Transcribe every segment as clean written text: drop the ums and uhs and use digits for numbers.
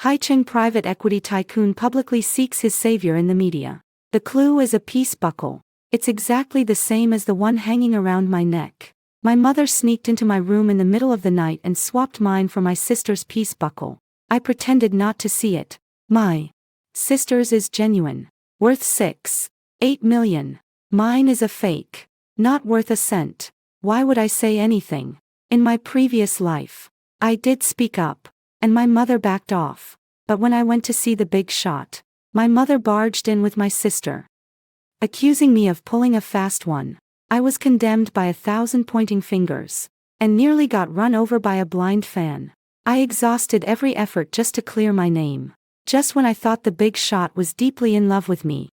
Haicheng private equity tycoon publicly seeks his savior in the media. The clue is a peace buckle. It's exactly the same as the one hanging around my neck. My mother sneaked into my room in the middle of the night and swapped mine for my sister's peace buckle. I pretended not to see it. My sister's is genuine. Worth 6.8 million. Mine is a fake. Not worth a cent. Why would I say anything? In my previous life, I did speak up, and my mother backed off. But when I went to see the big shot, my mother barged in with my sister, accusing me of pulling a fast one. I was condemned by 1,000 pointing fingers, and nearly got run over by a blind fan. I exhausted every effort just to clear my name. Just when I thought the big shot was deeply in love with me,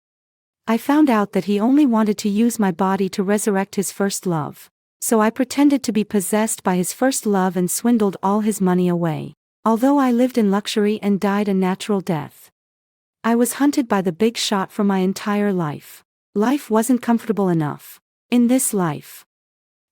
I found out that he only wanted to use my body to resurrect his first love. So I pretended to be possessed by his first love and swindled all his money away. Although I lived in luxury and died a natural death, I was hunted by the big shot for my entire life. Life wasn't comfortable enough. In this life,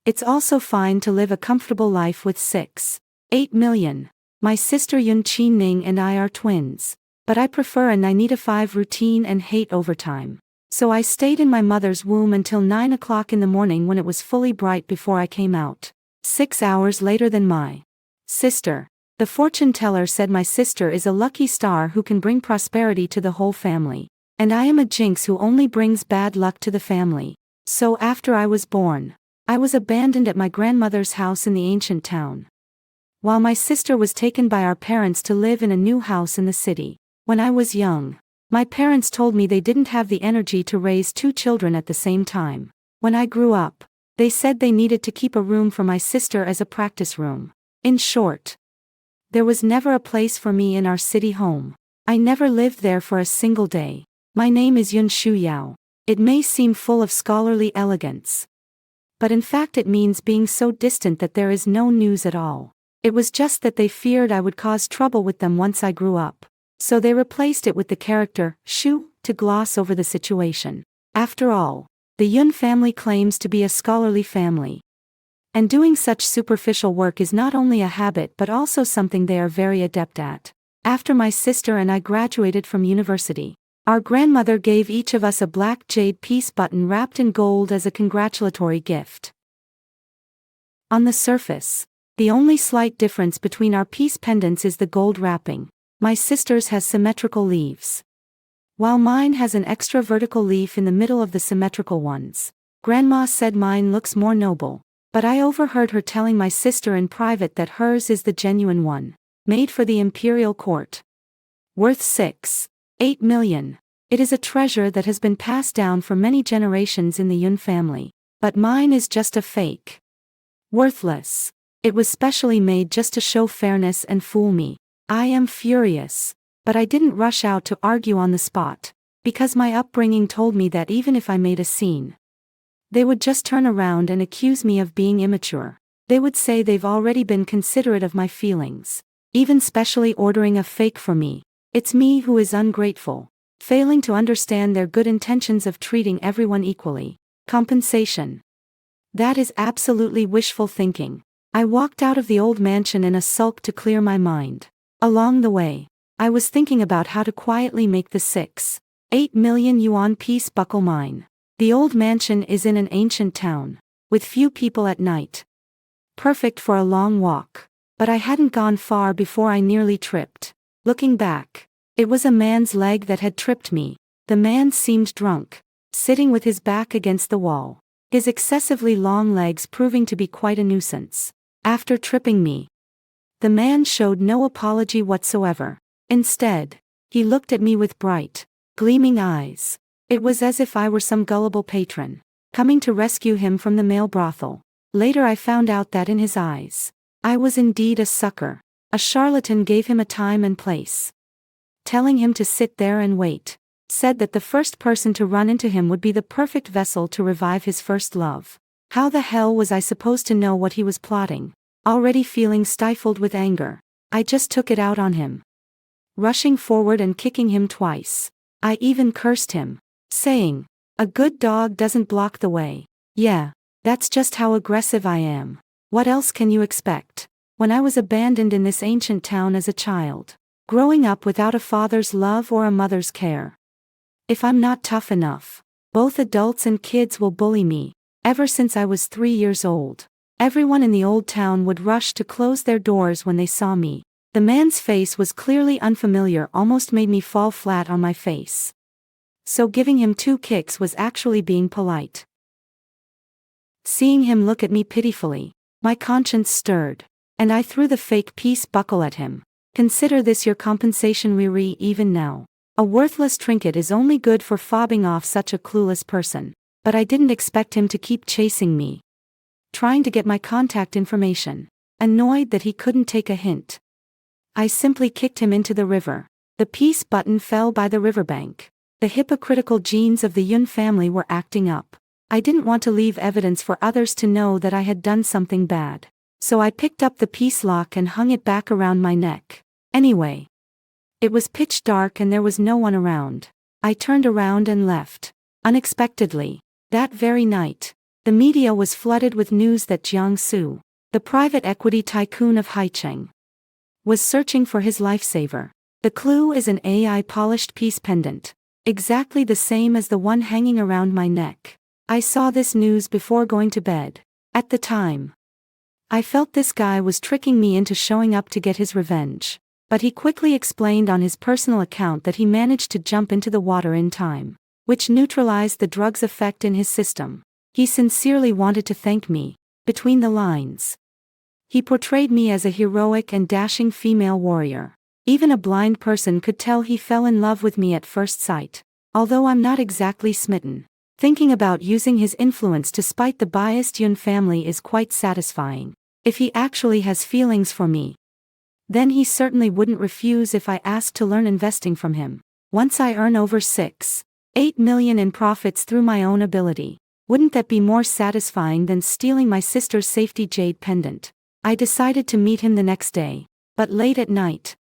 it's also fine to live a comfortable life with 6.8 million. My sister Yun Qi Ning and I are twins, but I prefer a 9-to-5 routine and hate overtime. So I stayed in my mother's womb until 9 o'clock in the morning when it was fully bright before I came out. 6 hours later than my sister. The fortune teller said my sister is a lucky star who can bring prosperity to the whole family, and I am a jinx who only brings bad luck to the family. So after I was born, I was abandoned at my grandmother's house in the ancient town, while my sister was taken by our parents to live in a new house in the city. When I was young, my parents told me they didn't have the energy to raise 2 children at the same time. When I grew up, they said they needed to keep a room for my sister as a practice room. In short, there was never a place for me in our city home. I never lived there for a single day. My name is Yun Shu Yao. It may seem full of scholarly elegance, but in fact it means being so distant that there is no news at all. It was just that they feared I would cause trouble with them once I grew up, so they replaced it with the character Shu to gloss over the situation. After all, the Yun family claims to be a scholarly family, and doing such superficial work is not only a habit but also something they are very adept at. After my sister and I graduated from university, our grandmother gave each of us a black jade peace button wrapped in gold as a congratulatory gift. On the surface, the only slight difference between our peace pendants is the gold wrapping. My sister's has symmetrical leaves, while mine has an extra vertical leaf in the middle of the symmetrical ones. Grandma said mine looks more noble, but I overheard her telling my sister in private that hers is the genuine one, made for the imperial court. Worth 6.8 million. It is a treasure that has been passed down for many generations in the Yun family, but mine is just a fake. Worthless. It was specially made just to show fairness and fool me. I am furious, but I didn't rush out to argue on the spot, because my upbringing told me that even if I made a scene, they would just turn around and accuse me of being immature. They would say they've already been considerate of my feelings, even specially ordering a fake for me. It's me who is ungrateful, failing to understand their good intentions of treating everyone equally. Compensation. That is absolutely wishful thinking. I walked out of the old mansion in a sulk to clear my mind. Along the way, I was thinking about how to quietly make the 6.8 million yuan peace buckle mine. The old mansion is in an ancient town, with few people at night. Perfect for a long walk. But I hadn't gone far before I nearly tripped. Looking back, it was a man's leg that had tripped me. The man seemed drunk, sitting with his back against the wall, his excessively long legs proving to be quite a nuisance. After tripping me, the man showed no apology whatsoever. Instead, he looked at me with bright, gleaming eyes. It was as if I were some gullible patron, coming to rescue him from the male brothel. Later I found out that in his eyes, I was indeed a sucker. A charlatan gave him a time and place, telling him to sit there and wait. Said that the first person to run into him would be the perfect vessel to revive his first love. How the hell was I supposed to know what he was plotting? Already feeling stifled with anger, I just took it out on him, rushing forward and kicking him twice. I even cursed him, saying, "A good dog doesn't block the way." Yeah, that's just how aggressive I am. What else can you expect? When I was abandoned in this ancient town as a child, growing up without a father's love or a mother's care. If I'm not tough enough, both adults and kids will bully me. Ever since I was 3 years old, everyone in the old town would rush to close their doors when they saw me. The man's face was clearly unfamiliar, almost made me fall flat on my face. So giving him 2 kicks was actually being polite. Seeing him look at me pitifully, my conscience stirred, and I threw the fake peace buckle at him. Consider this your compensation, Riri. Even now, a worthless trinket is only good for fobbing off such a clueless person. But I didn't expect him to keep chasing me, trying to get my contact information. Annoyed that he couldn't take a hint, I simply kicked him into the river. The peace button fell by the riverbank. The hypocritical genes of the Yun family were acting up. I didn't want to leave evidence for others to know that I had done something bad. So I picked up the peace lock and hung it back around my neck. Anyway, it was pitch dark and there was no one around. I turned around and left. Unexpectedly, that very night, the media was flooded with news that Jiangsu, the private equity tycoon of Haicheng, was searching for his lifesaver. The clue is an AI-polished peace pendant, exactly the same as the one hanging around my neck. I saw this news before going to bed. At the time, I felt this guy was tricking me into showing up to get his revenge. But he quickly explained on his personal account that he managed to jump into the water in time, which neutralized the drug's effect in his system. He sincerely wanted to thank me. Between the lines, he portrayed me as a heroic and dashing female warrior. Even a blind person could tell he fell in love with me at first sight. Although I'm not exactly smitten, thinking about using his influence to spite the biased Yun family is quite satisfying. If he actually has feelings for me, then he certainly wouldn't refuse if I asked to learn investing from him. Once I earn over 6-8 million in profits through my own ability, wouldn't that be more satisfying than stealing my sister's safety jade pendant? I decided to meet him the next day, but late at night,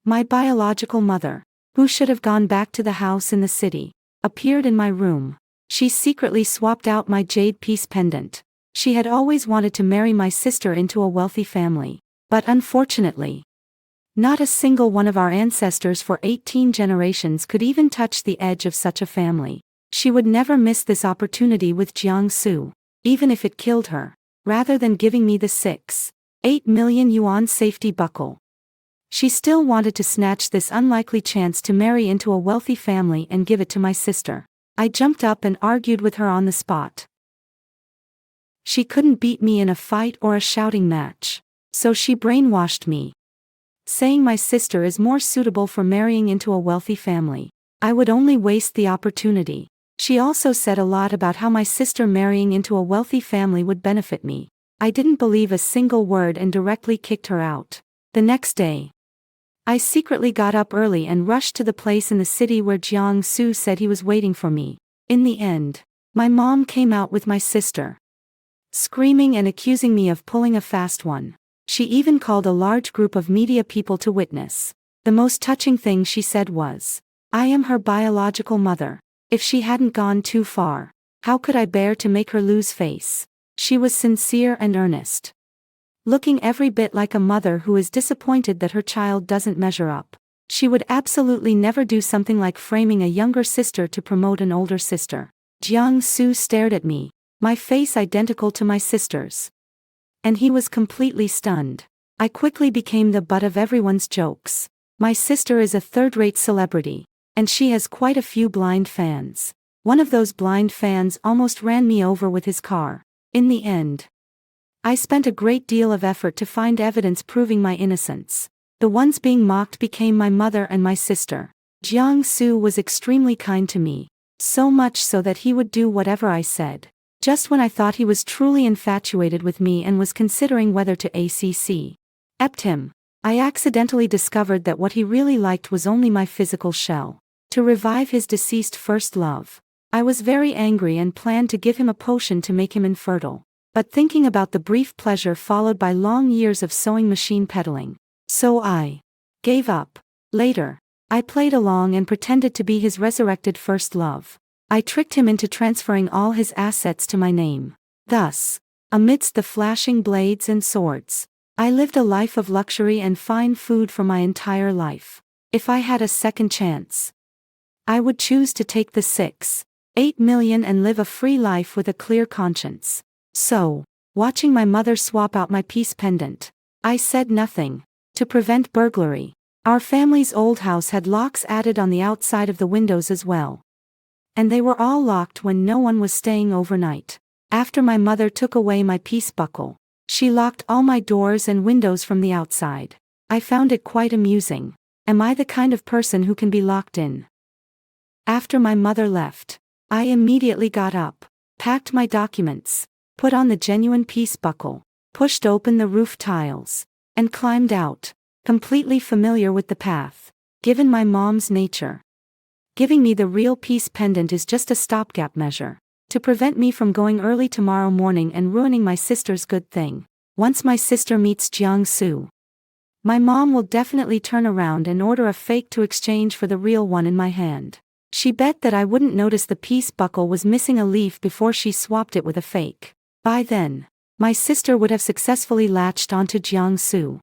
my biological mother, who should have gone back to the house in the city, appeared in my room. She secretly swapped out my jade piece pendant. She had always wanted to marry my sister into a wealthy family, but unfortunately, not a single one of our ancestors for 18 generations could even touch the edge of such a family. She would never miss this opportunity with Jiangsu, even if it killed her. Rather than giving me the 6-8 million yuan safety buckle, she still wanted to snatch this unlikely chance to marry into a wealthy family and give it to my sister. I jumped up and argued with her on the spot. She couldn't beat me in a fight or a shouting match, so she brainwashed me, saying my sister is more suitable for marrying into a wealthy family. I would only waste the opportunity. She also said a lot about how my sister marrying into a wealthy family would benefit me. I didn't believe a single word and directly kicked her out. The next day, I secretly got up early and rushed to the place in the city where Jiangsu said he was waiting for me. In the end, my mom came out with my sister, screaming and accusing me of pulling a fast one. She even called a large group of media people to witness. The most touching thing she said was, "I am her biological mother. If she hadn't gone too far, how could I bear to make her lose face?" She was sincere and earnest, looking every bit like a mother who is disappointed that her child doesn't measure up. She would absolutely never do something like framing a younger sister to promote an older sister. Jiangsu stared at me, my face identical to my sister's, and he was completely stunned. I quickly became the butt of everyone's jokes. My sister is a third-rate celebrity, and she has quite a few blind fans. One of those blind fans almost ran me over with his car. In the end, I spent a great deal of effort to find evidence proving my innocence. The ones being mocked became my mother and my sister. Jiangsu was extremely kind to me, so much so that he would do whatever I said. Just when I thought he was truly infatuated with me and was considering whether to accept him, I accidentally discovered that what he really liked was only my physical shell. To revive his deceased first love, I was very angry and planned to give him a potion to make him infertile. But thinking about the brief pleasure followed by long years of sewing machine peddling, so I gave up. Later, I played along and pretended to be his resurrected first love. I tricked him into transferring all his assets to my name. Thus, amidst the flashing blades and swords, I lived a life of luxury and fine food for my entire life. If I had a second chance, I would choose to take the 8 million and live a free life with a clear conscience. So, watching my mother swap out my peace pendant, I said nothing. To prevent burglary, our family's old house had locks added on the outside of the windows as well. And they were all locked when no one was staying overnight. After my mother took away my peace buckle, she locked all my doors and windows from the outside. I found it quite amusing. Am I the kind of person who can be locked in? After my mother left, I immediately got up, packed my documents, put on the genuine peace buckle, pushed open the roof tiles, and climbed out, completely familiar with the path. Given my mom's nature, giving me the real peace pendant is just a stopgap measure, to prevent me from going early tomorrow morning and ruining my sister's good thing. Once my sister meets Jiangsu, my mom will definitely turn around and order a fake to exchange for the real one in my hand. She bet that I wouldn't notice the peace buckle was missing a leaf before she swapped it with a fake. By then, my sister would have successfully latched onto Jiangsu,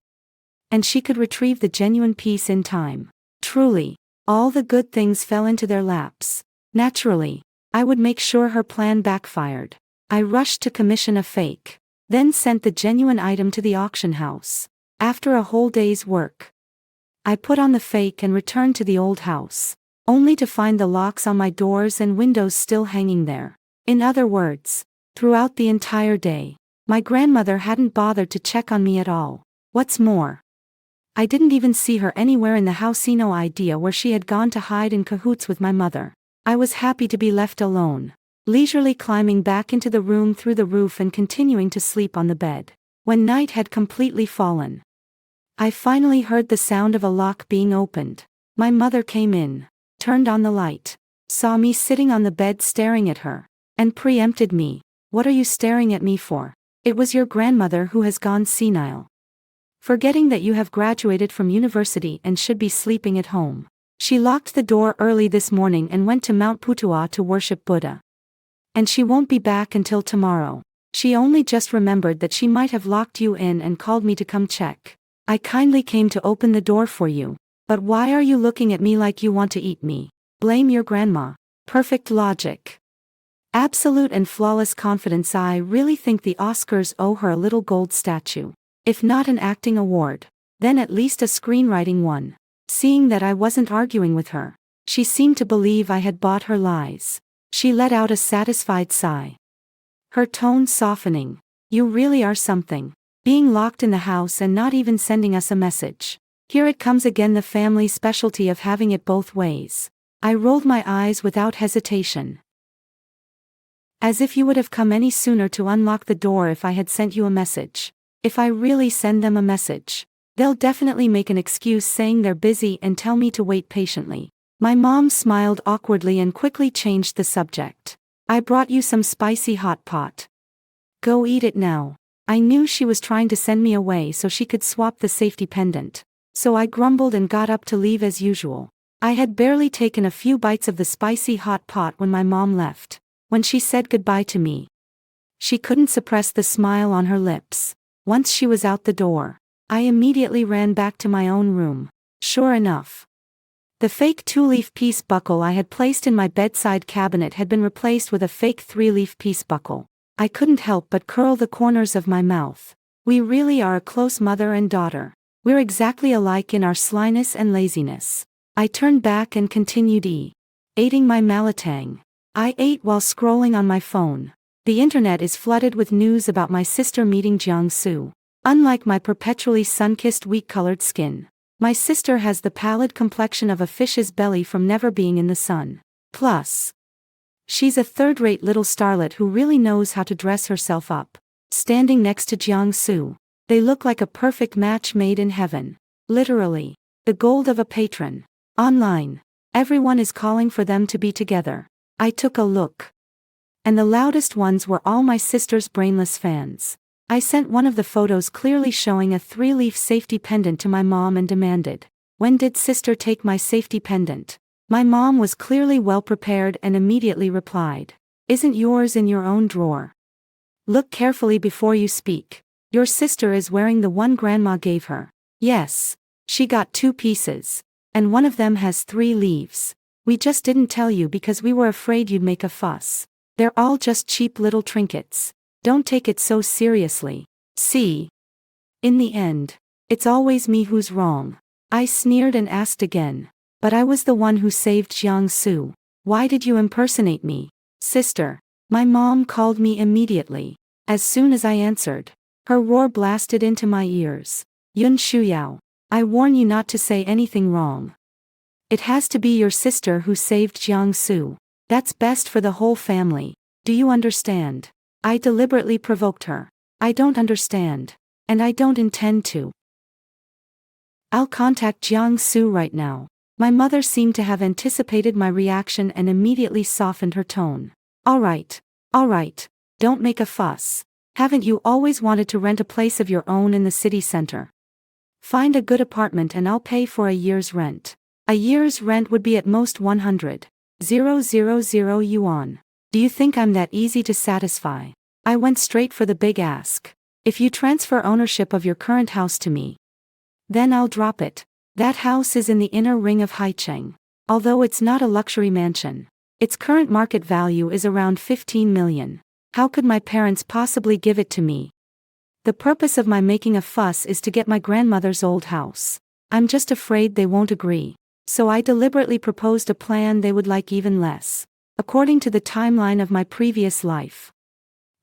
and she could retrieve the genuine piece in time. Truly, all the good things fell into their laps. Naturally, I would make sure her plan backfired. I rushed to commission a fake, then sent the genuine item to the auction house. After a whole day's work, I put on the fake and returned to the old house, only to find the locks on my doors and windows still hanging there. In other words, throughout the entire day, my grandmother hadn't bothered to check on me at all. What's more, I didn't even see her anywhere in the house. No idea where she had gone to hide in cahoots with my mother. I was happy to be left alone, leisurely climbing back into the room through the roof and continuing to sleep on the bed. When night had completely fallen, I finally heard the sound of a lock being opened. My mother came in, turned on the light, saw me sitting on the bed staring at her, and preempted me. "What are you staring at me for? It was your grandmother who has gone senile, forgetting that you have graduated from university and should be sleeping at home. She locked the door early this morning and went to Mount Putua to worship Buddha. And she won't be back until tomorrow. She only just remembered that she might have locked you in and called me to come check. I kindly came to open the door for you. But why are you looking at me like you want to eat me? Blame your grandma." Perfect logic. Absolute and flawless confidence. I really think the Oscars owe her a little gold statue. If not an acting award, then at least a screenwriting one. Seeing that I wasn't arguing with her, she seemed to believe I had bought her lies. She let out a satisfied sigh, her tone softening. "You really are something. Being locked in the house and not even sending us a message. Here it comes again, the family specialty of having it both ways." I rolled my eyes without hesitation. "As if you would have come any sooner to unlock the door if I had sent you a message. If I really send them a message, they'll definitely make an excuse saying they're busy and tell me to wait patiently." My mom smiled awkwardly and quickly changed the subject. "I brought you some spicy hot pot. Go eat it now." I knew she was trying to send me away so she could swap the safety pendant, so I grumbled and got up to leave as usual. I had barely taken a few bites of the spicy hot pot when my mom left. When she said goodbye to me, she couldn't suppress the smile on her lips. Once she was out the door, I immediately ran back to my own room. Sure enough, the fake 2-leaf peace buckle I had placed in my bedside cabinet had been replaced with a fake 3-leaf peace buckle. I couldn't help but curl the corners of my mouth. We really are a close mother and daughter. We're exactly alike in our slyness and laziness. I turned back and continued eating my malatang. I ate while scrolling on my phone. The internet is flooded with news about my sister meeting Jiangsu. Unlike my perpetually sun-kissed wheat-colored skin, my sister has the pallid complexion of a fish's belly from never being in the sun. Plus, she's a third-rate little starlet who really knows how to dress herself up. Standing next to Jiangsu, they look like a perfect match made in heaven. Literally, the gold of a patron. Online, everyone is calling for them to be together. I took a look, and the loudest ones were all my sister's brainless fans. I sent one of the photos clearly showing a 3-leaf safety pendant to my mom and demanded, "When did sister take my safety pendant?" My mom was clearly well prepared and immediately replied, "Isn't yours in your own drawer? Look carefully before you speak." Your sister is wearing the one Grandma gave her. Yes. She got 2 pieces. And one of them has 3 leaves. We just didn't tell you because we were afraid you'd make a fuss. They're all just cheap little trinkets. Don't take it so seriously. See? In the end, it's always me who's wrong. I sneered and asked again. But I was the one who saved Jiangsu. Why did you impersonate me? Sister. My mom called me immediately. As soon as I answered, her roar blasted into my ears. Yun Shuyao. I warn you not to say anything wrong. It has to be your sister who saved Jiangsu. That's best for the whole family. Do you understand? I deliberately provoked her. I don't understand. And I don't intend to. I'll contact Jiangsu right now. My mother seemed to have anticipated my reaction and immediately softened her tone. All right. Don't make a fuss. Haven't you always wanted to rent a place of your own in the city center? Find a good apartment and I'll pay for a year's rent. A year's rent would be at most 100,000 yuan. Do you think I'm that easy to satisfy? I went straight for the big ask. If you transfer ownership of your current house to me, then I'll drop it. That house is in the inner ring of Haicheng. Although it's not a luxury mansion, its current market value is around 15 million. How could my parents possibly give it to me? The purpose of my making a fuss is to get my grandmother's old house. I'm just afraid they won't agree. So I deliberately proposed a plan they would like even less. According to the timeline of my previous life,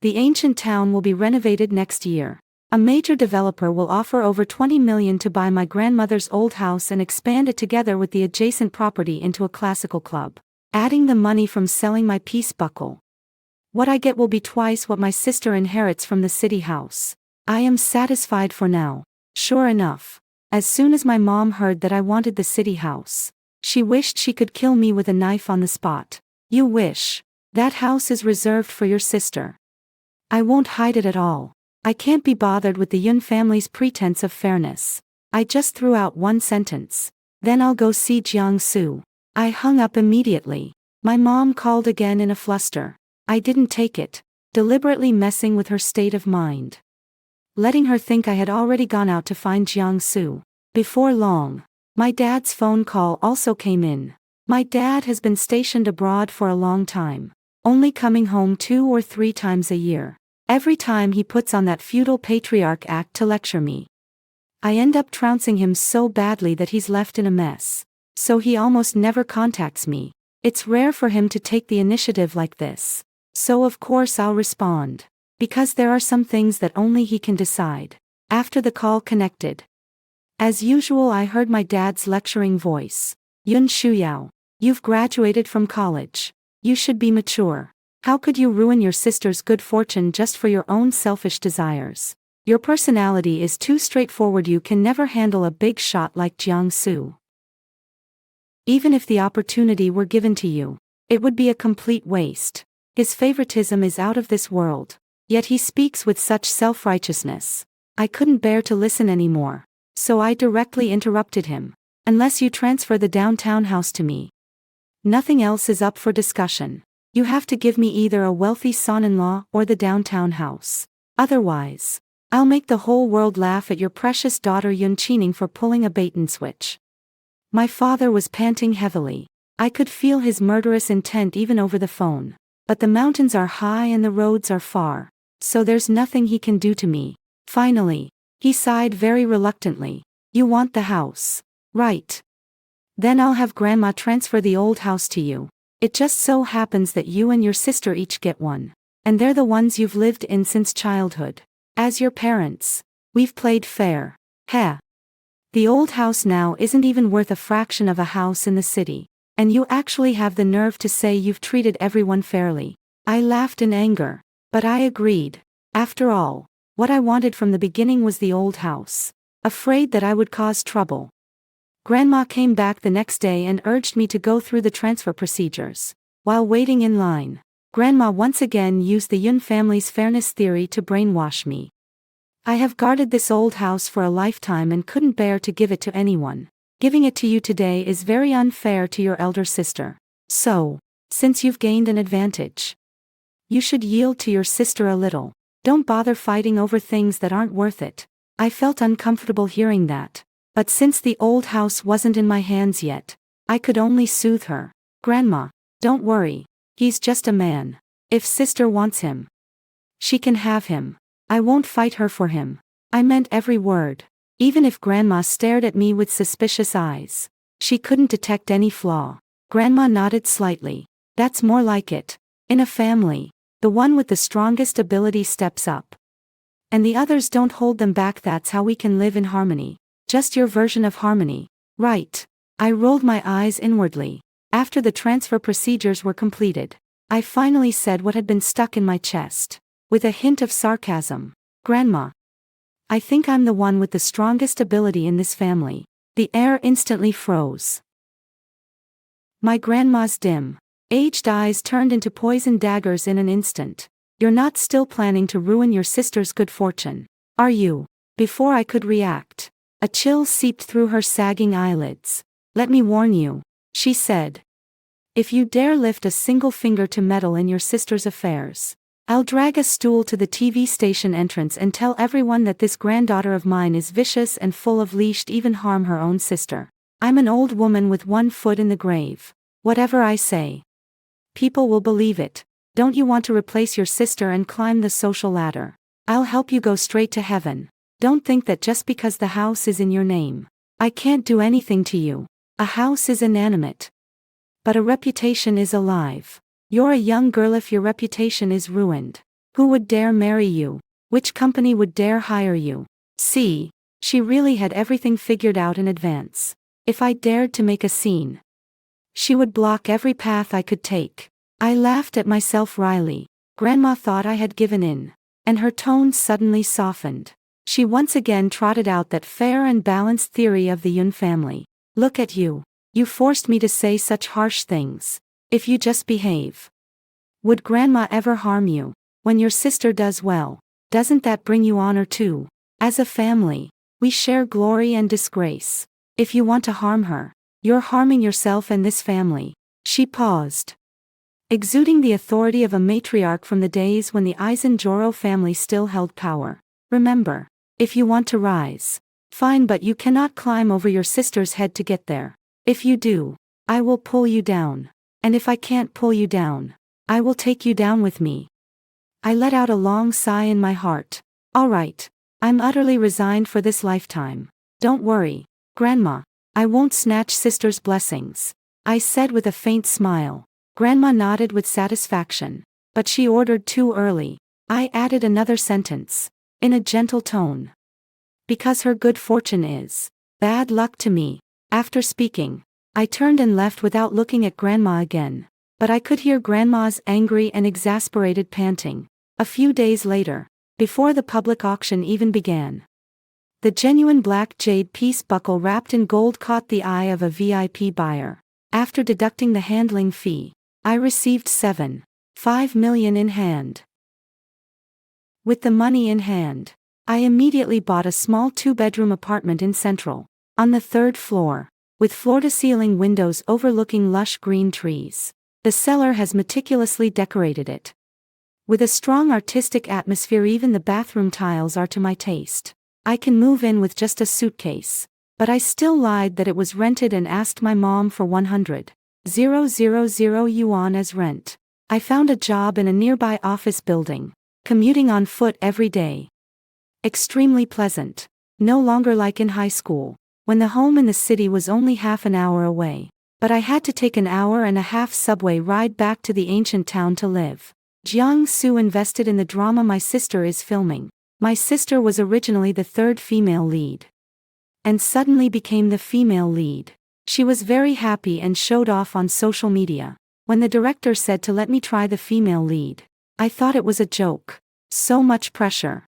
the ancient town will be renovated next year. A major developer will offer over 20 million to buy my grandmother's old house and expand it together with the adjacent property into a classical club, adding the money from selling my peace buckle. What I get will be twice what my sister inherits from the city house. I am satisfied for now. Sure enough, as soon as my mom heard that I wanted the city house, she wished she could kill me with a knife on the spot. You wish. That house is reserved for your sister. I won't hide it at all. I can't be bothered with the Yun family's pretense of fairness. I just threw out one sentence. Then I'll go see Jiangsu. I hung up immediately. My mom called again in a fluster. I didn't take it, deliberately messing with her state of mind, letting her think I had already gone out to find Jiangsu. Before long, my dad's phone call also came in. My dad has been stationed abroad for a long time, only coming home 2 or 3 times a year. Every time he puts on that feudal patriarch act to lecture me, I end up trouncing him so badly that he's left in a mess. So he almost never contacts me. It's rare for him to take the initiative like this. So of course I'll respond. Because there are some things that only he can decide. After the call connected, as usual, I heard my dad's lecturing voice. Yun Shuyao, you've graduated from college. You should be mature. How could you ruin your sister's good fortune just for your own selfish desires? Your personality is too straightforward. You can never handle a big shot like Jiangsu. Even if the opportunity were given to you, it would be a complete waste. His favoritism is out of this world. Yet he speaks with such self-righteousness. I couldn't bear to listen anymore. So I directly interrupted him. Unless you transfer the downtown house to me, nothing else is up for discussion. You have to give me either a wealthy son-in-law or the downtown house. Otherwise, I'll make the whole world laugh at your precious daughter Yun Qining for pulling a bait-and-switch. My father was panting heavily. I could feel his murderous intent even over the phone. But the mountains are high and the roads are far, so there's nothing he can do to me. Finally, he sighed very reluctantly. You want the house, right? Then I'll have Grandma transfer the old house to you. It just so happens that you and your sister each get one. And they're the ones you've lived in since childhood. As your parents, we've played fair. Heh. The old house now isn't even worth a fraction of a house in the city. And you actually have the nerve to say you've treated everyone fairly. I laughed in anger, but I agreed. After all, what I wanted from the beginning was the old house. Afraid that I would cause trouble. Grandma came back the next day and urged me to go through the transfer procedures. While waiting in line, Grandma once again used the Yun family's fairness theory to brainwash me. I have guarded this old house for a lifetime and couldn't bear to give it to anyone. Giving it to you today is very unfair to your elder sister. So, since you've gained an advantage, you should yield to your sister a little. Don't bother fighting over things that aren't worth it. I felt uncomfortable hearing that. But since the old house wasn't in my hands yet, I could only soothe her. Grandma, don't worry. He's just a man. If sister wants him, she can have him. I won't fight her for him. I meant every word. Even if Grandma stared at me with suspicious eyes, she couldn't detect any flaw. Grandma nodded slightly. That's more like it. In a family, the one with the strongest ability steps up. And the others don't hold them back. That's how we can live in harmony. Just your version of harmony. Right. I rolled my eyes inwardly. After the transfer procedures were completed, I finally said what had been stuck in my chest. With a hint of sarcasm. Grandma, I think I'm the one with the strongest ability in this family. The air instantly froze. My grandma's dim, aged eyes turned into poison daggers in an instant. You're not still planning to ruin your sister's good fortune, are you? Before I could react, a chill seeped through her sagging eyelids. Let me warn you, she said. If you dare lift a single finger to meddle in your sister's affairs, I'll drag a stool to the TV station entrance and tell everyone that this granddaughter of mine is vicious and full of leash, even harm her own sister. I'm an old woman with one foot in the grave. Whatever I say, people will believe it. Don't you want to replace your sister and climb the social ladder? I'll help you go straight to heaven. Don't think that just because the house is in your name, I can't do anything to you. A house is inanimate, but a reputation is alive. You're a young girl. If your reputation is ruined, who would dare marry you? Which company would dare hire you? See, she really had everything figured out in advance. If I dared to make a scene, she would block every path I could take. I laughed at myself wryly. Grandma thought I had given in, and her tone suddenly softened. She once again trotted out that fair and balanced theory of the Yun family. Look at you. You forced me to say such harsh things. If you just behave. Would Grandma ever harm you? When your sister does well, doesn't that bring you honor too? As a family, we share glory and disgrace. If you want to harm her, you're harming yourself and this family. She paused, exuding the authority of a matriarch from the days when the Aizen-Joro family still held power. Remember, if you want to rise, fine, but you cannot climb over your sister's head to get there. If you do, I will pull you down. And if I can't pull you down, I will take you down with me. I let out a long sigh in my heart. All right, I'm utterly resigned for this lifetime. Don't worry, Grandma, I won't snatch sister's blessings, I said with a faint smile. Grandma nodded with satisfaction, but she ordered too early. I added another sentence, in a gentle tone. Because her good fortune is bad luck to me. After speaking, I turned and left without looking at Grandma again, but I could hear Grandma's angry and exasperated panting. A few days later, before the public auction even began, the genuine black jade piece buckle wrapped in gold caught the eye of a VIP buyer. After deducting the handling fee, I received 7.5 million in hand. With the money in hand, I immediately bought a small 2-bedroom apartment in Central, on the 3rd floor, with floor-to-ceiling windows overlooking lush green trees. The seller has meticulously decorated it with a strong artistic atmosphere. Even the bathroom tiles are to my taste. I can move in with just a suitcase, but I still lied that it was rented and asked my mom for 100,000 yuan as rent. I found a job in a nearby office building, commuting on foot every day. Extremely pleasant. No longer like in high school, when the home in the city was only half an hour away, but I had to take an hour and a half subway ride back to the ancient town to live. Jiang Su invested in the drama my sister is filming. My sister was originally the 3rd female lead, and suddenly became the female lead. She was very happy and showed off on social media. When the director said to let me try the female lead, I thought it was a joke. So much pressure.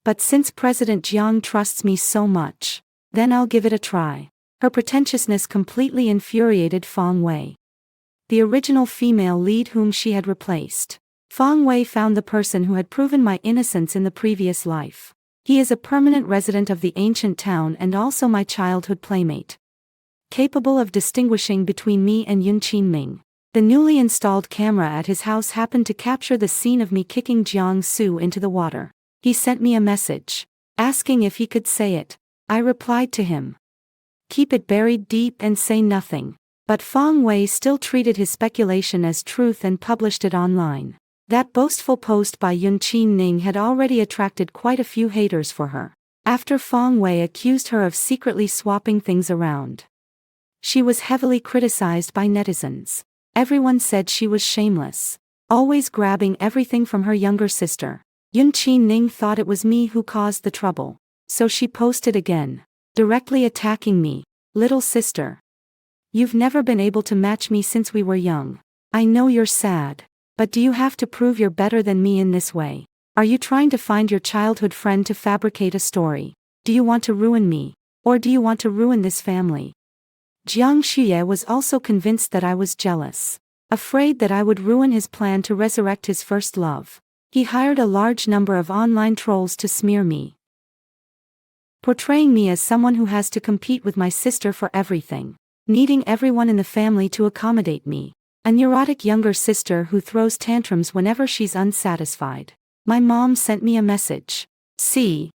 But since President Jiang trusts me so much, then I'll give it a try. Her pretentiousness completely infuriated Feng Wei, the original female lead whom she had replaced. Feng Wei found the person who had proven my innocence in the previous life. He is a permanent resident of the ancient town and also my childhood playmate, capable of distinguishing between me and Yun Qinming. The newly installed camera at his house happened to capture the scene of me kicking Jiang-su into the water. He sent me a message, asking if he could say it. I replied to him, "Keep it buried deep and say nothing." But Feng Wei still treated his speculation as truth and published it online. That boastful post by Yun Ning had already attracted quite a few haters for her. After Feng Wei accused her of secretly swapping things around, she was heavily criticized by netizens. Everyone said she was shameless, always grabbing everything from her younger sister. Yun Ning thought it was me who caused the trouble, so she posted again, directly attacking me. "Little sister, you've never been able to match me since we were young. I know you're sad, but do you have to prove you're better than me in this way? Are you trying to find your childhood friend to fabricate a story? Do you want to ruin me? Or do you want to ruin this family?" Jiang Shuye was also convinced that I was jealous, afraid that I would ruin his plan to resurrect his first love. He hired a large number of online trolls to smear me, portraying me as someone who has to compete with my sister for everything, needing everyone in the family to accommodate me. A neurotic younger sister who throws tantrums whenever she's unsatisfied. My mom sent me a message. "See?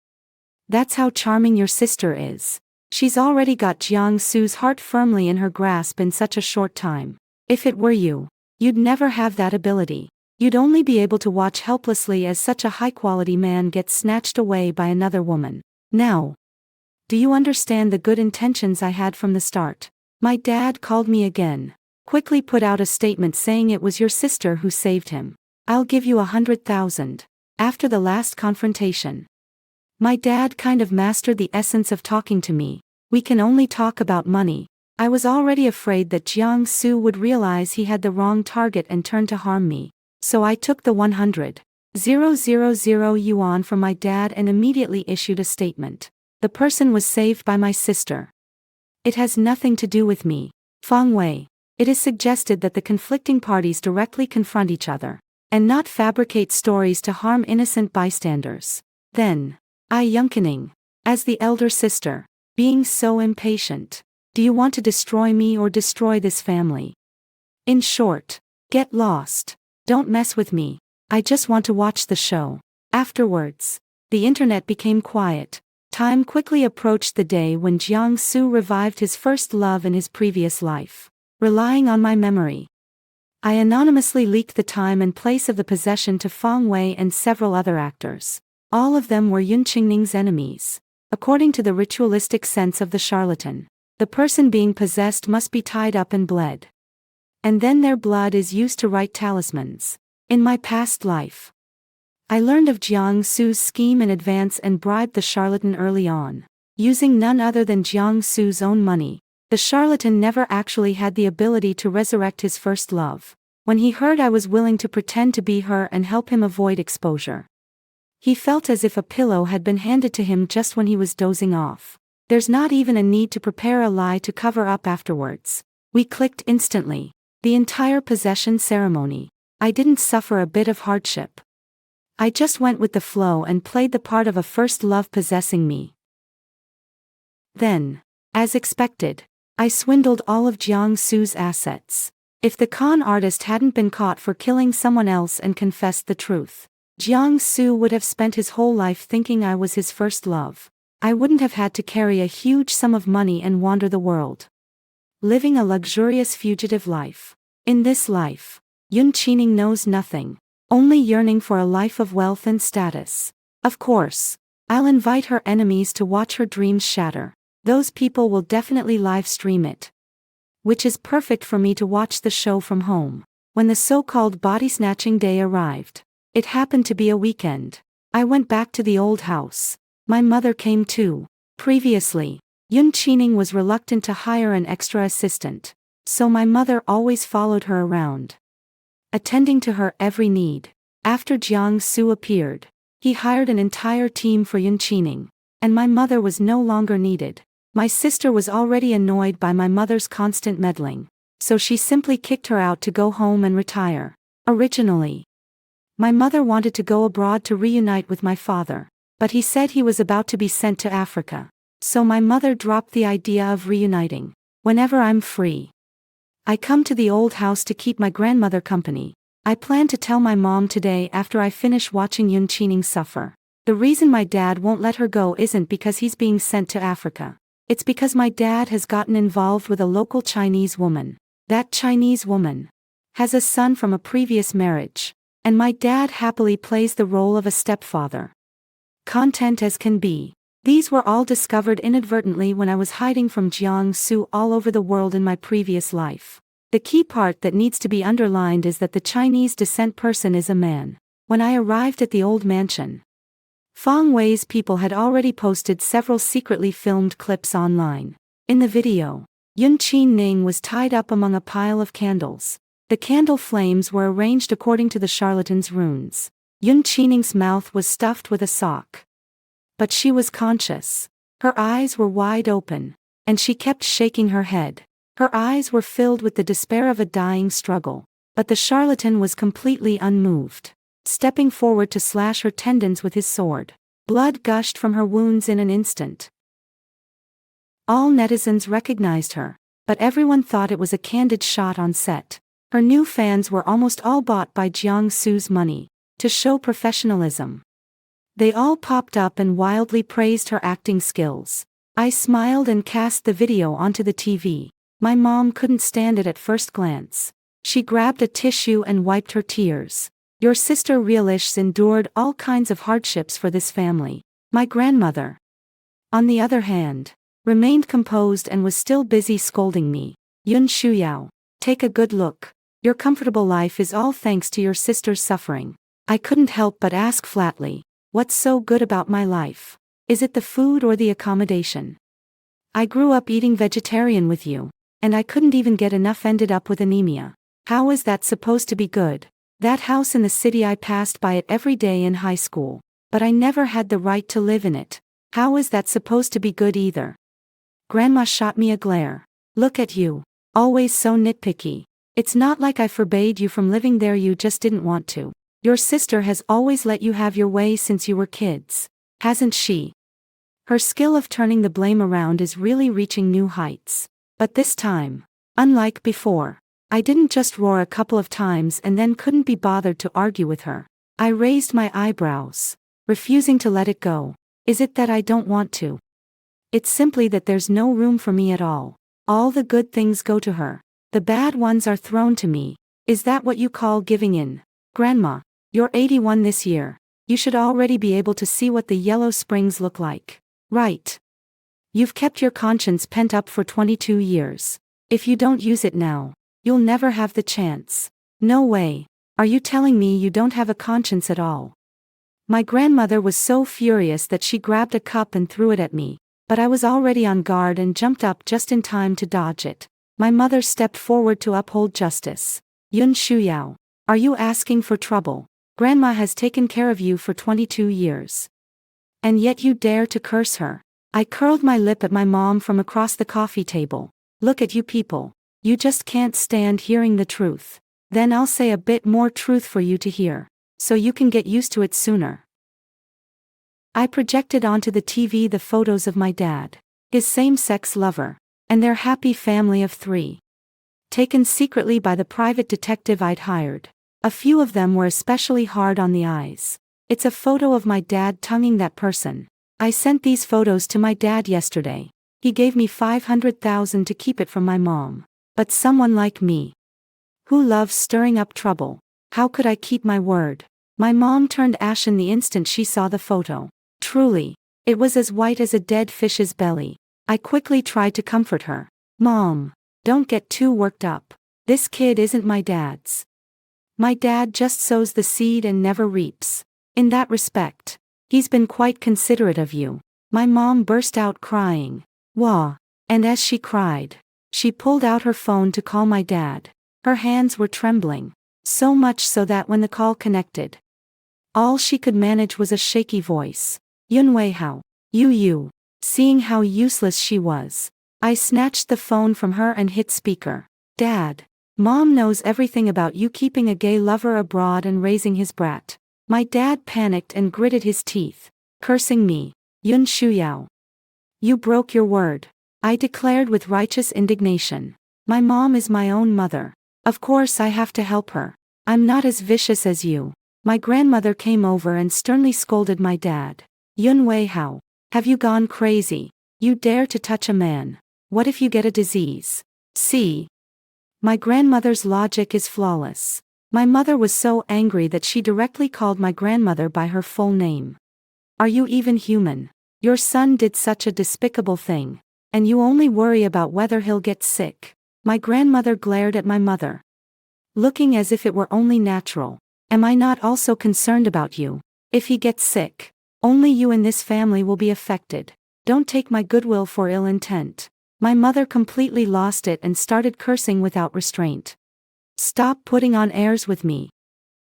That's how charming your sister is. She's already got Jiang-su's heart firmly in her grasp in such a short time. If it were you, you'd never have that ability. You'd only be able to watch helplessly as such a high-quality man gets snatched away by another woman. Now, do you understand the good intentions I had from the start?" My dad called me again, quickly put out a statement saying it was your sister who saved him. "I'll give you 100,000. After the last confrontation, my dad kind of mastered the essence of talking to me. We can only talk about money. I was already afraid that Jiang-su would realize he had the wrong target and turn to harm me. So I took the 100,000 yuan from my dad and immediately issued a statement. The person was saved by my sister. It has nothing to do with me. Feng Wei. It is suggested that the conflicting parties directly confront each other, and not fabricate stories to harm innocent bystanders. Then, I Yunkening, as the elder sister, being so impatient. Do you want to destroy me or destroy this family? In short, get lost. Don't mess with me. I just want to watch the show." Afterwards, the internet became quiet. Time quickly approached the day when Jiang-su revived his first love in his previous life. Relying on my memory, I anonymously leaked the time and place of the possession to Feng Wei and several other actors. All of them were Yun Qingning's enemies. According to the ritualistic sense of the charlatan, the person being possessed must be tied up and bled, and then their blood is used to write talismans. In my past life, I learned of Jiang-su's scheme in advance and bribed the charlatan early on. Using none other than Jiang-su's own money, the charlatan never actually had the ability to resurrect his first love. When he heard I was willing to pretend to be her and help him avoid exposure, he felt as if a pillow had been handed to him just when he was dozing off. There's not even a need to prepare a lie to cover up afterwards. We clicked instantly. The entire possession ceremony, I didn't suffer a bit of hardship. I just went with the flow and played the part of a first love possessing me. Then, as expected, I swindled all of Jiang-su's assets. If the con artist hadn't been caught for killing someone else and confessed the truth, Jiang-su would have spent his whole life thinking I was his first love. I wouldn't have had to carry a huge sum of money and wander the world, living a luxurious fugitive life. In this life, Yun Qinning knows nothing, only yearning for a life of wealth and status. Of course, I'll invite her enemies to watch her dreams shatter. Those people will definitely live stream it, which is perfect for me to watch the show from home. When the so-called body-snatching day arrived, it happened to be a weekend. I went back to the old house. My mother came too. Previously, Yun Qinning was reluctant to hire an extra assistant, so my mother always followed her around, attending to her every need. After Jiang-su appeared, he hired an entire team for Yun Qinning, and my mother was no longer needed. My sister was already annoyed by my mother's constant meddling, so she simply kicked her out to go home and retire. Originally, my mother wanted to go abroad to reunite with my father, but he said he was about to be sent to Africa, so my mother dropped the idea of reuniting. Whenever I'm free, I come to the old house to keep my grandmother company. I plan to tell my mom today after I finish watching Yun suffer. The reason my dad won't let her go isn't because he's being sent to Africa. It's because my dad has gotten involved with a local Chinese woman. That Chinese woman has a son from a previous marriage, and my dad happily plays the role of a stepfather. Content as can be. These were all discovered inadvertently when I was hiding from Jiangsu all over the world in my previous life. The key part that needs to be underlined is that the Chinese descent person is a man. When I arrived at the old mansion, Feng Wei's people had already posted several secretly filmed clips online. In the video, Yun Ning was tied up among a pile of candles. The candle flames were arranged according to the charlatan's runes. Yun Ning's mouth was stuffed with a sock. But she was conscious. Her eyes were wide open, and she kept shaking her head. Her eyes were filled with the despair of a dying struggle. But the charlatan was completely unmoved, stepping forward to slash her tendons with his sword. Blood gushed from her wounds in an instant. All netizens recognized her, but everyone thought it was a candid shot on set. Her new fans were almost all bought by Jiangsu's money, to show professionalism. They all popped up and wildly praised her acting skills. I smiled and cast the video onto the TV. My mom couldn't stand it at first glance. She grabbed a tissue and wiped her tears. Your sister Realish endured all kinds of hardships for this family. My grandmother, on the other hand, remained composed and was still busy scolding me. Yun Shuyao, take a good look. Your comfortable life is all thanks to your sister's suffering. I couldn't help but ask flatly, what's so good about my life? Is it the food or the accommodation? I grew up eating vegetarian with you, and I couldn't even get enough, ended up with anemia. How is that supposed to be good? That house in the city, I passed by it every day in high school, but I never had the right to live in it. How is that supposed to be good either? Grandma shot me a glare. Look at you, always so nitpicky. It's not like I forbade you from living there, you just didn't want to. Your sister has always let you have your way since you were kids, hasn't she? Her skill of turning the blame around is really reaching new heights. But this time, unlike before, I didn't just roar a couple of times and then couldn't be bothered to argue with her. I raised my eyebrows, refusing to let it go. Is it that I don't want to? It's simply that there's no room for me at all. All the good things go to her. The bad ones are thrown to me. Is that what you call giving in? Grandma, you're 81 this year. You should already be able to see what the yellow springs look like. Right. You've kept your conscience pent up for 22 years. If you don't use it now, you'll never have the chance. No way. Are you telling me you don't have a conscience at all? My grandmother was so furious that she grabbed a cup and threw it at me, but I was already on guard and jumped up just in time to dodge it. My mother stepped forward to uphold justice. Yun Shuyao, are you asking for trouble? Grandma has taken care of you for 22 years. And yet you dare to curse her. I curled my lip at my mom from across the coffee table. Look at you people. You just can't stand hearing the truth. Then I'll say a bit more truth for you to hear, so you can get used to it sooner. I projected onto the TV the photos of my dad, his same-sex lover, and their happy family of 3. Taken secretly by the private detective I'd hired. A few of them were especially hard on the eyes. It's a photo of my dad tonguing that person. I sent these photos to my dad yesterday. He gave me 500,000 to keep it from my mom. But someone like me, who loves stirring up trouble, how could I keep my word? My mom turned ashen the instant she saw the photo. Truly, it was as white as a dead fish's belly. I quickly tried to comfort her. Mom, don't get too worked up. This kid isn't my dad's. My dad just sows the seed and never reaps. In that respect, he's been quite considerate of you. My mom burst out crying. Wah. And as she cried, she pulled out her phone to call my dad. Her hands were trembling, so much so that when the call connected, all she could manage was a shaky voice. Yun Weihao, you. Seeing how useless she was, I snatched the phone from her and hit speaker. Dad, Mom knows everything about you keeping a gay lover abroad and raising his brat. My dad panicked and gritted his teeth, cursing me. Yun Shuyao, you broke your word, I declared with righteous indignation. My mom is my own mother. Of course I have to help her. I'm not as vicious as you. My grandmother came over and sternly scolded my dad. Yun Wei Hao. Have you gone crazy? You dare to touch a man. What if you get a disease? See? My grandmother's logic is flawless. My mother was so angry that she directly called my grandmother by her full name. Are you even human? Your son did such a despicable thing. And you only worry about whether he'll get sick. My grandmother glared at my mother, looking as if it were only natural. Am I not also concerned about you? If he gets sick, only you in this family will be affected. Don't take my goodwill for ill intent. My mother completely lost it and started cursing without restraint. Stop putting on airs with me.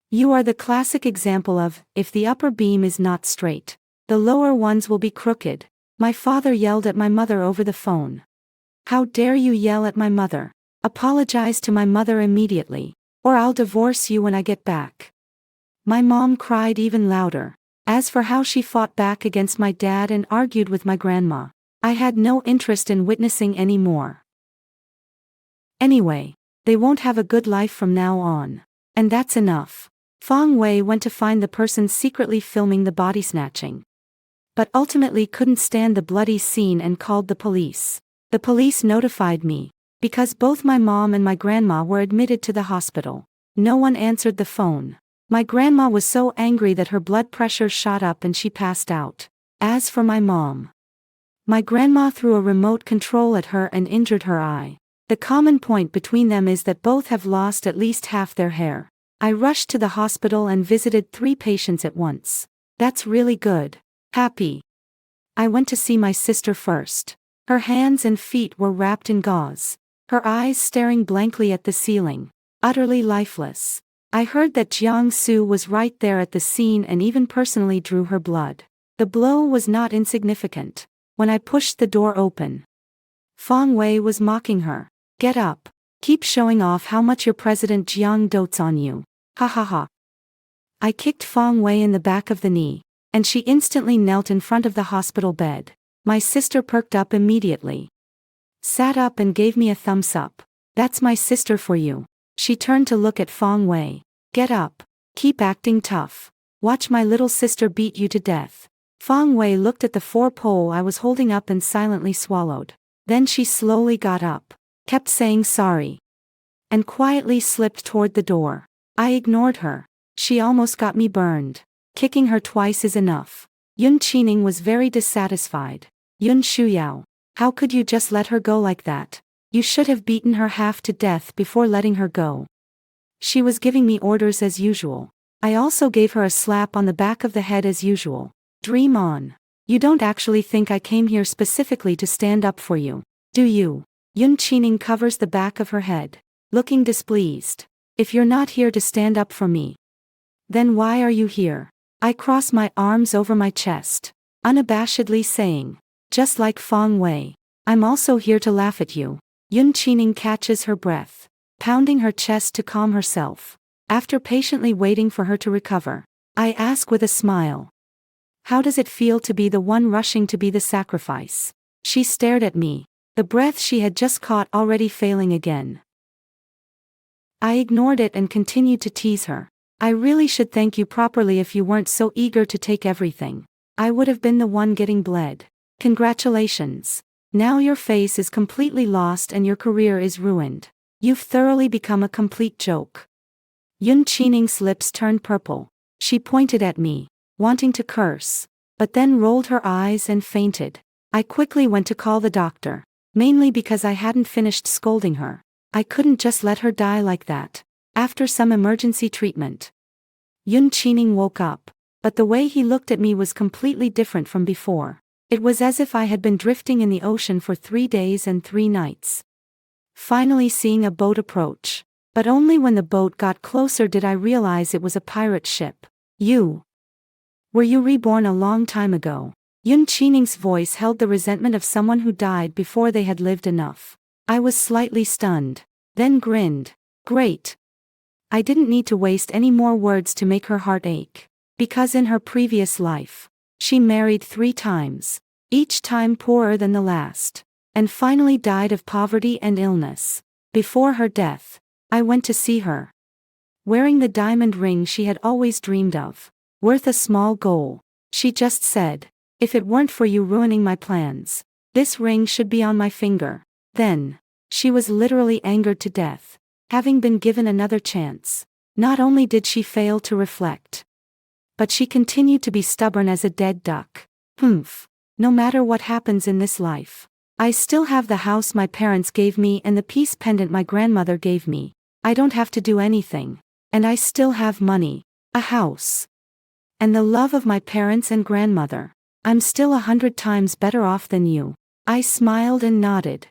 You are the classic example of, if the upper beam is not straight, the lower ones will be crooked. My father yelled at my mother over the phone. How dare you yell at my mother? Apologize to my mother immediately, or I'll divorce you when I get back. My mom cried even louder. As for how she fought back against my dad and argued with my grandma, I had no interest in witnessing any more. Anyway, they won't have a good life from now on. And that's enough. Feng Wei went to find the person secretly filming the body snatching, but ultimately couldn't stand the bloody scene and called the police. The police notified me, because both my mom and my grandma were admitted to the hospital. No one answered the phone. My grandma was so angry that her blood pressure shot up and she passed out. As for my mom, my grandma threw a remote control at her and injured her eye. The common point between them is that both have lost at least half their hair. I rushed to the hospital and visited 3 patients at once. That's really good. Happy. I went to see my sister first. Her hands and feet were wrapped in gauze, her eyes staring blankly at the ceiling, utterly lifeless. I heard that Jiang Su was right there at the scene and even personally drew her blood. The blow was not insignificant. When I pushed the door open, Feng Wei was mocking her. Get up. Keep showing off how much your President Jiang dotes on you. Ha ha ha. I kicked Feng Wei in the back of the knee, and she instantly knelt in front of the hospital bed. My sister perked up immediately, sat up and gave me a thumbs up. That's my sister for you. She turned to look at Feng Wei. Get up. Keep acting tough. Watch my little sister beat you to death. Feng Wei looked at the 4-pole I was holding up and silently swallowed. Then she slowly got up, kept saying sorry, and quietly slipped toward the door. I ignored her. She almost got me burned. Kicking her twice is enough. Yun Qining was very dissatisfied. Yun Shuyao, how could you just let her go like that? You should have beaten her half to death before letting her go. She was giving me orders as usual. I also gave her a slap on the back of the head as usual. Dream on. You don't actually think I came here specifically to stand up for you, do you? Yun Qining covers the back of her head, looking displeased. If you're not here to stand up for me, then why are you here? I cross my arms over my chest, unabashedly saying, just like Feng Wei, I'm also here to laugh at you. Yun Qining catches her breath, pounding her chest to calm herself. After patiently waiting for her to recover, I ask with a smile, how does it feel to be the one rushing to be the sacrifice? She stared at me, the breath she had just caught already failing again. I ignored it and continued to tease her. I really should thank you properly if you weren't so eager to take everything. I would have been the one getting bled. Congratulations. Now your face is completely lost and your career is ruined. You've thoroughly become a complete joke. Yun Qining's lips turned purple. She pointed at me, wanting to curse, but then rolled her eyes and fainted. I quickly went to call the doctor, mainly because I hadn't finished scolding her. I couldn't just let her die like that. After some emergency treatment, Yun Qining woke up, but the way he looked at me was completely different from before. It was as if I had been drifting in the ocean for 3 days and 3 nights. Finally seeing a boat approach, but only when the boat got closer did I realize it was a pirate ship. Were you reborn a long time ago? Yun Qining's voice held the resentment of someone who died before they had lived enough. I was slightly stunned, then grinned. Great. I didn't need to waste any more words to make her heart ache, because in her previous life, she married 3 times, each time poorer than the last, and finally died of poverty and illness. Before her death, I went to see her, wearing the diamond ring she had always dreamed of. Worth a small goal. She just said, if it weren't for you ruining my plans, this ring should be on my finger. Then, she was literally angered to death, having been given another chance. Not only did she fail to reflect, but she continued to be stubborn as a dead duck. Humph. No matter what happens in this life, I still have the house my parents gave me and the peace pendant my grandmother gave me. I don't have to do anything. And I still have money, a house, and the love of my parents and grandmother. I'm still 100 times better off than you. I smiled and nodded.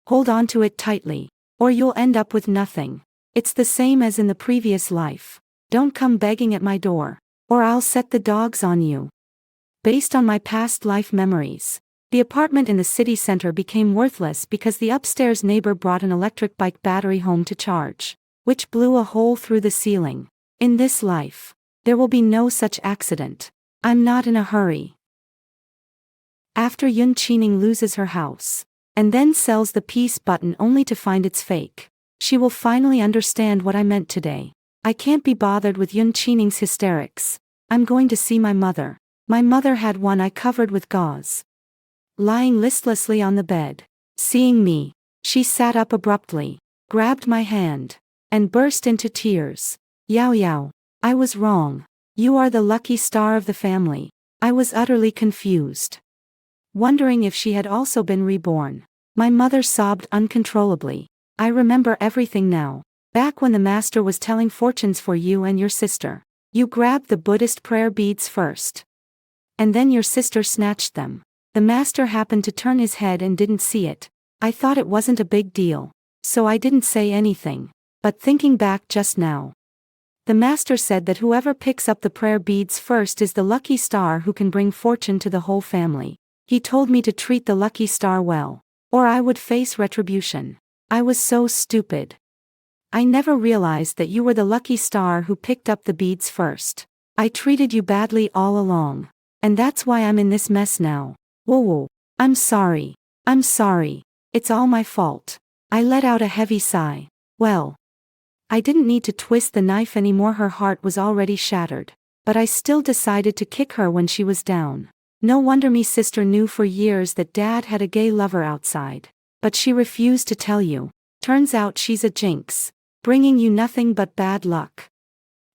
Hold on to it tightly, or you'll end up with nothing. It's the same as in the previous life. Don't come begging at my door, or I'll set the dogs on you. Based on my past life memories, the apartment in the city center became worthless because the upstairs neighbor brought an electric bike battery home to charge, which blew a hole through the ceiling. In this life, there will be no such accident. I'm not in a hurry. After Yun Qining loses her house, and then sells the peace button only to find it's fake, she will finally understand what I meant today. I can't be bothered with Yun Qining's hysterics. I'm going to see my mother. My mother had one eye covered with gauze. Lying listlessly on the bed, seeing me, she sat up abruptly, grabbed my hand, and burst into tears. Yao Yao, I was wrong. You are the lucky star of the family. I was utterly confused, wondering if she had also been reborn. My mother sobbed uncontrollably. I remember everything now. Back when the master was telling fortunes for you and your sister, you grabbed the Buddhist prayer beads first, and then your sister snatched them. The master happened to turn his head and didn't see it. I thought it wasn't a big deal, so I didn't say anything. But thinking back just now, the master said that whoever picks up the prayer beads first is the lucky star who can bring fortune to the whole family. He told me to treat the lucky star well, or I would face retribution. I was so stupid. I never realized that you were the lucky star who picked up the beads first. I treated you badly all along, and that's why I'm in this mess now. Whoa, I'm sorry. I'm sorry. It's all my fault. I let out a heavy sigh. Well, I didn't need to twist the knife anymore. Her heart was already shattered. But I still decided to kick her when she was down. No wonder me sister knew for years that Dad had a gay lover outside. But she refused to tell you. Turns out she's a jinx, bringing you nothing but bad luck.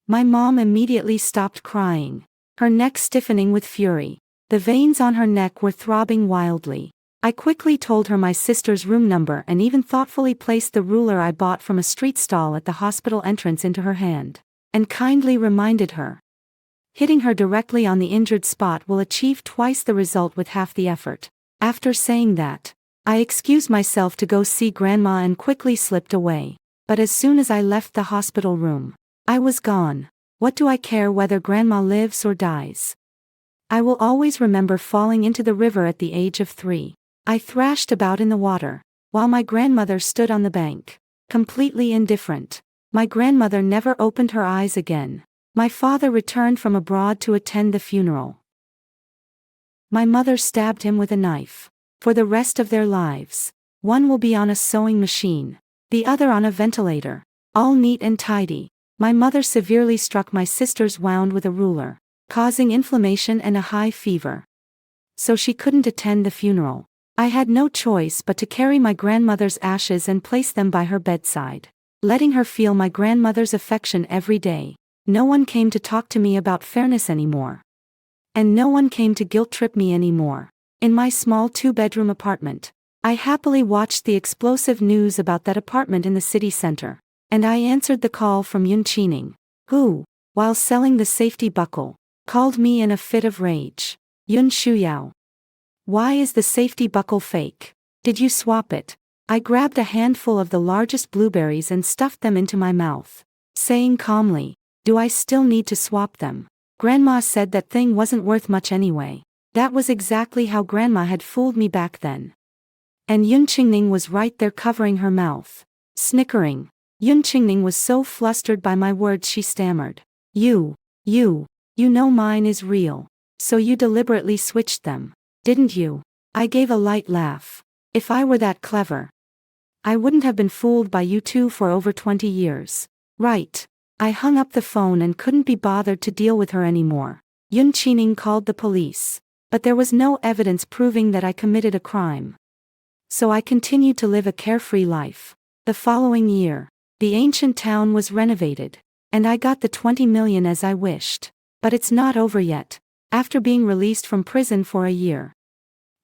My mom immediately stopped crying, her neck stiffening with fury. The veins on her neck were throbbing wildly. I quickly told her my sister's room number and even thoughtfully placed the ruler I bought from a street stall at the hospital entrance into her hand, and kindly reminded her, hitting her directly on the injured spot will achieve twice the result with half the effort. After saying that, I excused myself to go see Grandma and quickly slipped away. But as soon as I left the hospital room, I was gone. What do I care whether Grandma lives or dies? I will always remember falling into the river at the age of 3. I thrashed about in the water, while my grandmother stood on the bank, completely indifferent. My grandmother never opened her eyes again. My father returned from abroad to attend the funeral. My mother stabbed him with a knife. For the rest of their lives, one will be on a sewing machine, the other on a ventilator, all neat and tidy. My mother severely struck my sister's wound with a ruler, causing inflammation and a high fever. So she couldn't attend the funeral. I had no choice but to carry my grandmother's ashes and place them by her bedside, letting her feel my grandmother's affection every day. No one came to talk to me about fairness anymore. And no one came to guilt-trip me anymore. In my small 2-bedroom apartment, I happily watched the explosive news about that apartment in the city center, and I answered the call from Yun Qining, who, while selling the safety buckle, called me in a fit of rage. Yun Shuyao. Why is the safety buckle fake? Did you swap it? I grabbed a handful of the largest blueberries and stuffed them into my mouth, saying calmly, do I still need to swap them? Grandma said that thing wasn't worth much anyway. That was exactly how Grandma had fooled me back then. And Yun Qingning was right there covering her mouth, snickering. Yun Qingning was so flustered by my words she stammered. You know mine is real. So you deliberately switched them, didn't you? I gave a light laugh. If I were that clever, I wouldn't have been fooled by you two for over 20 years. Right. I hung up the phone and couldn't be bothered to deal with her anymore. Yun Qining called the police. But there was no evidence proving that I committed a crime. So I continued to live a carefree life. The following year, the ancient town was renovated. And I got the 20 million as I wished. But it's not over yet. After being released from prison for a year,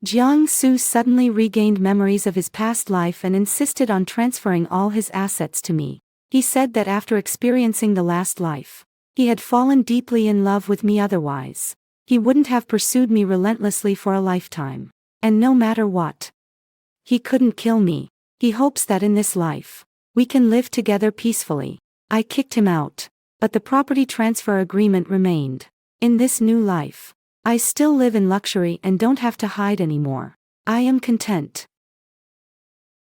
Jiang Su suddenly regained memories of his past life and insisted on transferring all his assets to me. He said that after experiencing the last life, he had fallen deeply in love with me, otherwise he wouldn't have pursued me relentlessly for a lifetime. And no matter what, he couldn't kill me. He hopes that in this life, we can live together peacefully. I kicked him out, but the property transfer agreement remained. In this new life, I still live in luxury and don't have to hide anymore. I am content.